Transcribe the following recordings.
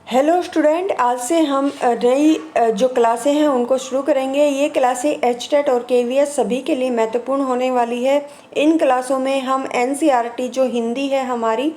Hello student, आज से हम नई जो क्लासें हैं उनको शुरू करेंगे। ये क्लासें एचटेट और केवीएस सभी के लिए महत्वपूर्ण होने वाली है। इन क्लासों में हम एनसीईआरटी जो हिंदी है हमारी,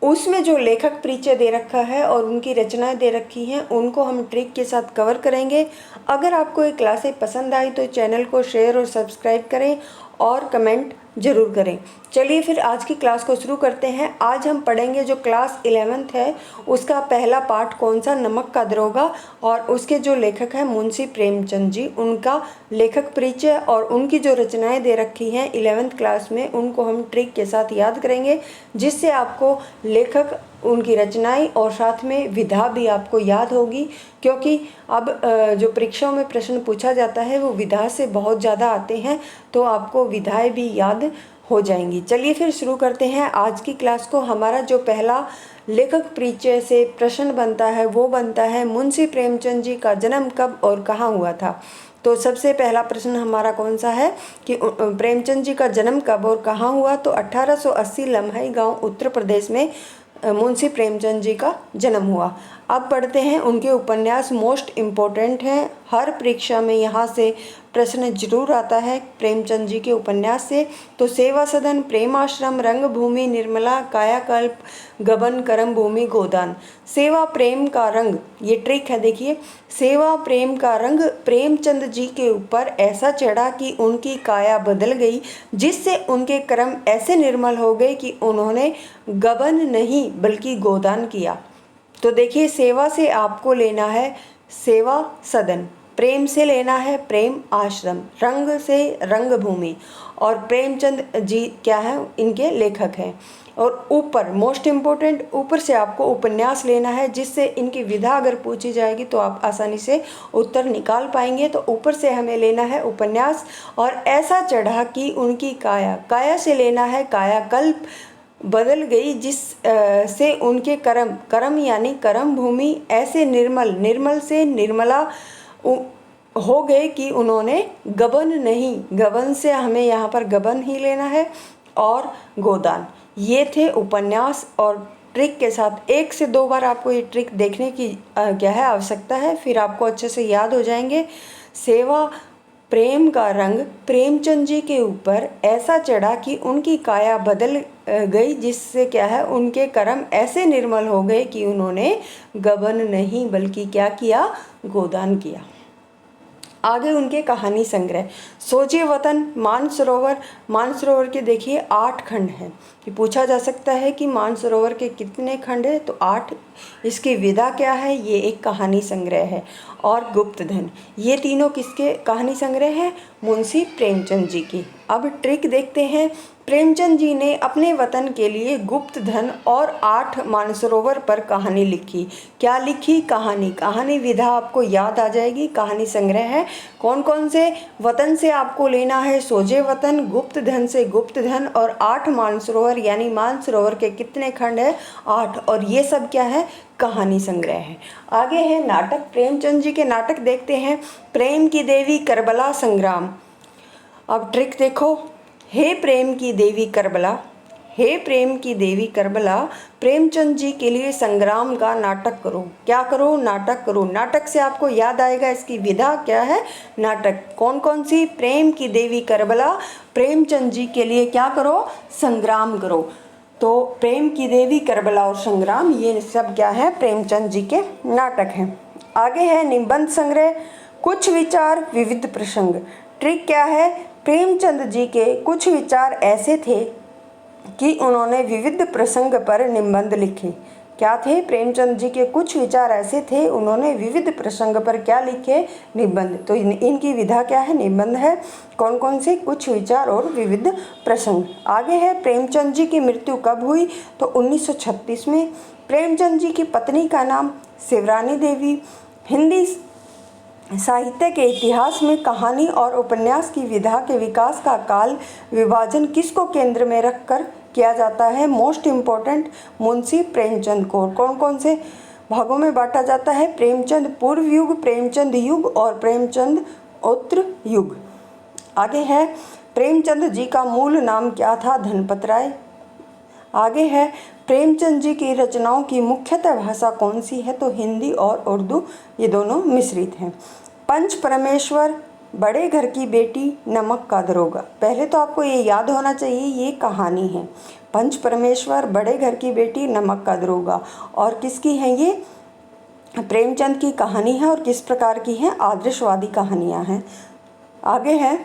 उसमें जो लेखक परिचय दे रखा है और उनकी रचनाएं दे रखी हैं उनको हम ट्रिक के साथ कवर करेंगे। अगर आपको ये क्लासें पसंद आई तो चैनल को शेयर और सब्सक्राइब करें और कमेंट ज़रूर करें। चलिए फिर आज की क्लास को शुरू करते हैं। आज हम पढ़ेंगे जो क्लास 11th है उसका पहला पार्ट कौन सा, नमक का दरोगा, और उसके जो लेखक हैं मुंशी प्रेमचंद जी, उनका लेखक परिचय और उनकी जो रचनाएं दे रखी हैं 11th क्लास में उनको हम ट्रिक के साथ याद करेंगे, जिससे आपको लेखक, उनकी रचनाएं और साथ में विधा भी आपको याद होगी। क्योंकि अब जो परीक्षाओं में प्रश्न पूछा जाता है वो विधा से बहुत ज़्यादा आते हैं, तो आपको विधाएं भी याद हो जाएंगी। चलिए फिर शुरू करते हैं आज की क्लास को। हमारा जो पहला लेखक परिचय से प्रश्न बनता है वो बनता है मुंशी प्रेमचंद जी का जन्म कब और कहाँ हुआ था। तो सबसे पहला प्रश्न हमारा कौन सा है कि प्रेमचंद जी का जन्म कब और कहाँ हुआ। तो 1880 लम्हई गांव उत्तर प्रदेश में मुंशी प्रेमचंद जी का जन्म हुआ। अब पढ़ते हैं उनके उपन्यास, मोस्ट इम्पोर्टेंट हैं, हर परीक्षा में यहाँ से प्रश्न जरूर आता है प्रेमचंद जी के उपन्यास से। तो सेवा सदन, प्रेमाश्रम, रंगभूमि, निर्मला, कायाकल्प, गबन, करम भूमि, गोदान। सेवा प्रेम का रंग, ये ट्रिक है, देखिए। सेवा प्रेम का रंग प्रेमचंद जी के ऊपर ऐसा चढ़ा कि उनकी काया बदल गई, जिससे उनके कर्म ऐसे निर्मल हो गए कि उन्होंने गबन नहीं बल्कि गोदान किया। तो देखिए, सेवा से आपको लेना है सेवा सदन, प्रेम से लेना है प्रेम आश्रम, रंग से रंगभूमि, और प्रेमचंद जी क्या है, इनके लेखक हैं। और ऊपर मोस्ट इम्पोर्टेंट, ऊपर से आपको उपन्यास लेना है, जिससे इनकी विधा अगर पूछी जाएगी तो आप आसानी से उत्तर निकाल पाएंगे। तो ऊपर से हमें लेना है उपन्यास, और ऐसा चढ़ा कि उनकी काया, काया से लेना है कायाकल्प बदल गई, जिस से उनके कर्म, कर्म यानी कर्म भूमि ऐसे निर्मल, निर्मल से निर्मला हो गए कि उन्होंने गबन नहीं, गबन से हमें यहाँ पर गबन ही लेना है, और गोदान। ये थे उपन्यास। और ट्रिक के साथ 1 से 2 बार आपको ये ट्रिक देखने की क्या है आवश्यकता है, फिर आपको अच्छे से याद हो जाएंगे। सेवा प्रेम का रंग प्रेमचंद जी के ऊपर ऐसा चढ़ा कि उनकी काया बदल गई, जिससे क्या है, उनके कर्म ऐसे निर्मल हो गए कि उन्होंने गबन नहीं बल्कि क्या किया, गोदान किया। आगे उनके कहानी संग्रह, सोचिए वतन, मानसरोवर। मानसरोवर के देखिए 8 खंड हैं। कि पूछा जा सकता है कि मानसरोवर के कितने खंड हैं, तो 8। इसकी विधा क्या है, ये एक कहानी संग्रह है। और गुप्तधन, ये तीनों किसके कहानी संग्रह हैं, मुंशी प्रेमचंद जी की। अब ट्रिक देखते हैं। प्रेमचंद जी ने अपने वतन के लिए गुप्त धन और 8 मानसरोवर पर कहानी लिखी। क्या लिखी, कहानी। कहानी विधा आपको याद आ जाएगी, कहानी संग्रह है। कौन कौन से वतन से आपको लेना है, सोजे वतन, गुप्त धन से गुप्त धन, और 8 मानसरोवर, यानी मानसरोवर के कितने खंड है, 8। और ये सब क्या है, कहानी संग्रह है। आगे है नाटक, प्रेमचंद जी के नाटक देखते हैं। प्रेम की देवी करबला संग्राम। अब ट्रिक देखो, हे प्रेम की देवी करबला, हे प्रेम की देवी करबला, प्रेमचंद जी के लिए संग्राम का नाटक करो। क्या करो, नाटक करो। नाटक से आपको याद आएगा इसकी विधा क्या है, नाटक। कौन कौन सी, प्रेम की देवी करबला, प्रेमचंद जी के लिए क्या करो, संग्राम करो। तो प्रेम की देवी, करबला और संग्राम, ये सब क्या है, प्रेमचंद जी के नाटक हैं। आगे है निबंध संग्रह, कुछ विचार विविध प्रसंग। ट्रिक क्या है, प्रेमचंद जी के कुछ विचार ऐसे थे कि उन्होंने विविध प्रसंग पर निबंध लिखे। क्या थे, प्रेमचंद जी के कुछ विचार ऐसे थे, उन्होंने विविध प्रसंग पर क्या लिखे, निबंध। तो इनकी विधा क्या है, निबंध है। कौन कौन से, कुछ विचार और विविध प्रसंग। आगे है प्रेमचंद जी की मृत्यु कब हुई, तो 1936 में। प्रेमचंद जी की पत्नी का नाम शिवरानी देवी। हिंदी साहित्य के इतिहास में कहानी और उपन्यास की विधा के विकास का काल विभाजन किसको केंद्र में रखकर किया जाता है, मोस्ट इम्पोर्टेंट, मुंशी प्रेमचंद को। कौन कौन से भागों में बांटा जाता है, प्रेमचंद पूर्व युग, प्रेमचंद युग और प्रेमचंद उत्तर युग। आगे है प्रेमचंद जी का मूल नाम क्या था, धनपत राय। आगे है प्रेमचंद जी की रचनाओं की मुख्यतः भाषा कौन सी है? तो हिंदी और उर्दू, ये दोनों मिश्रित हैं। पंच परमेश्वर, बड़े घर की बेटी, नमक का दरोगा। पहले तो आपको ये याद होना चाहिए, ये कहानी है। पंच परमेश्वर, बड़े घर की बेटी, नमक का दरोगा। और किसकी है ये? प्रेमचंद की कहानी है। और किस प्रकार की है? आदर्शवादी कहानियाँ हैं। आगे है,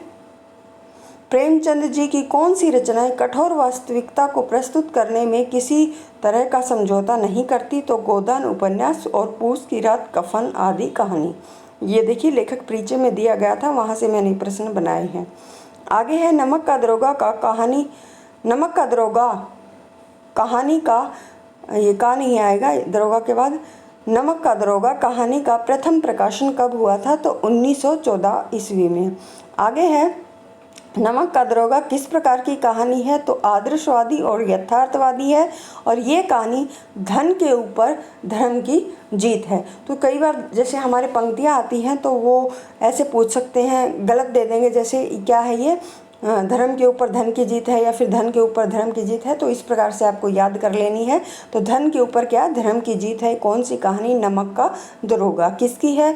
प्रेमचंद जी की कौन सी रचनाएं कठोर वास्तविकता को प्रस्तुत करने में किसी तरह का समझौता नहीं करती? तो गोदान उपन्यास और पूस की रात, कफन आदि कहानी। ये देखिए लेखक परिचय में दिया गया था, वहाँ से मैंने प्रश्न बनाए हैं। आगे है, नमक का दरोगा का कहानी, नमक का दरोगा कहानी का, ये का नहीं आएगा दरोगा के बाद, नमक का दरोगा कहानी का प्रथम प्रकाशन कब हुआ था? तो 1914 ईस्वी में। आगे है, नमक का दरोगा किस प्रकार की कहानी है? तो आदर्शवादी और यथार्थवादी है। और ये कहानी धन के ऊपर धर्म की जीत है। तो कई बार जैसे हमारे पंक्तियाँ आती हैं तो वो ऐसे पूछ सकते हैं, गलत दे देंगे, जैसे क्या है ये, धर्म के ऊपर धन की जीत है या फिर धन के ऊपर धर्म की जीत है। तो इस प्रकार से आपको याद कर लेनी है। तो धन के ऊपर क्या? धर्म की जीत है। कौन सी कहानी? नमक का दरोगा। किसकी है?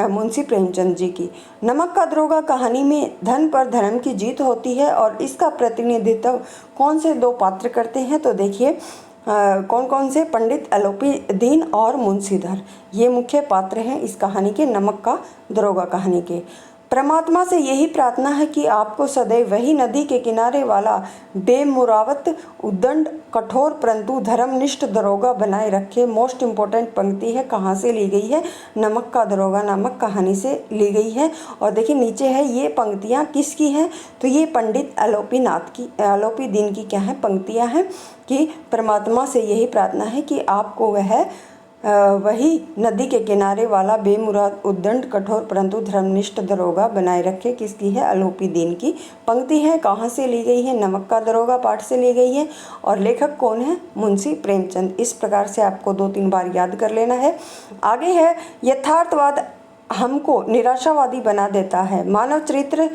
मुंशी प्रेमचंद जी की। नमक का दरोगा कहानी में धन पर धर्म की जीत होती है। और इसका प्रतिनिधित्व कौन से दो पात्र करते हैं? तो देखिए कौन कौन से? पंडित एलोपी दीन और मुंशीधर, ये मुख्य पात्र हैं इस कहानी के, नमक का दरोगा कहानी के। परमात्मा से यही प्रार्थना है कि आपको सदैव वही नदी के किनारे वाला बेमुरावत, उद्दंड, कठोर परंतु धर्मनिष्ठ दरोगा बनाए रखे। मोस्ट इम्पोर्टेंट पंक्ति है, कहाँ से ली गई है? नमक का दरोगा नामक कहानी से ली गई है। और देखिए नीचे है, ये पंक्तियाँ किसकी हैं? तो ये पंडित एलोपी दीन की क्या है? पंक्तियाँ हैं कि परमात्मा से यही प्रार्थना है कि आपको वही नदी के किनारे वाला बेमुराद, उद्दंड, कठोर परंतु धर्मनिष्ठ दरोगा बनाए रखे। किसकी है? एलोपी दीन की पंक्ति है। कहाँ से ली गई है? नमक का दरोगा पाठ से ली गई है। और लेखक कौन है? मुंशी प्रेमचंद। इस प्रकार से आपको 2-3 बार याद कर लेना है। आगे है, यथार्थवाद हमको निराशावादी बना देता है। मानव चरित्र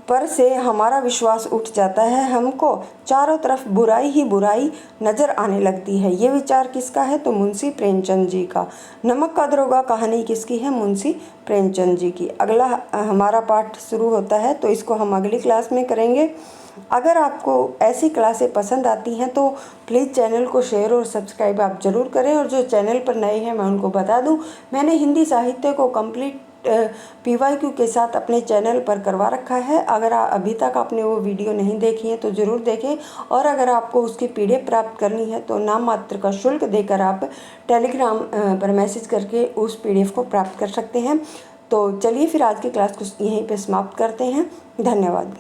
पर से हमारा विश्वास उठ जाता है। हमको चारों तरफ बुराई ही बुराई नजर आने लगती है। ये विचार किसका है? तो मुंशी प्रेमचंद जी का। नमक का दरोगा कहानी किसकी है? मुंशी प्रेमचंद जी की। अगला हमारा पाठ शुरू होता है, तो इसको हम अगली क्लास में करेंगे। अगर आपको ऐसी क्लासें पसंद आती हैं तो प्लीज़ चैनल को शेयर और सब्सक्राइब आप ज़रूर करें। और जो चैनल पर नए हैं मैं उनको बता दूं, मैंने हिंदी साहित्य को कंप्लीट PYQ के साथ अपने चैनल पर करवा रखा है। अगर अभी तक आपने वो वीडियो नहीं देखी है तो ज़रूर देखें। और अगर आपको उसकी PDF प्राप्त करनी है तो नाम मात्र का शुल्क देकर आप टेलीग्राम पर मैसेज करके उस PDF को प्राप्त कर सकते हैं। तो चलिए फिर आज की क्लास को यहीं पे समाप्त करते हैं। धन्यवाद।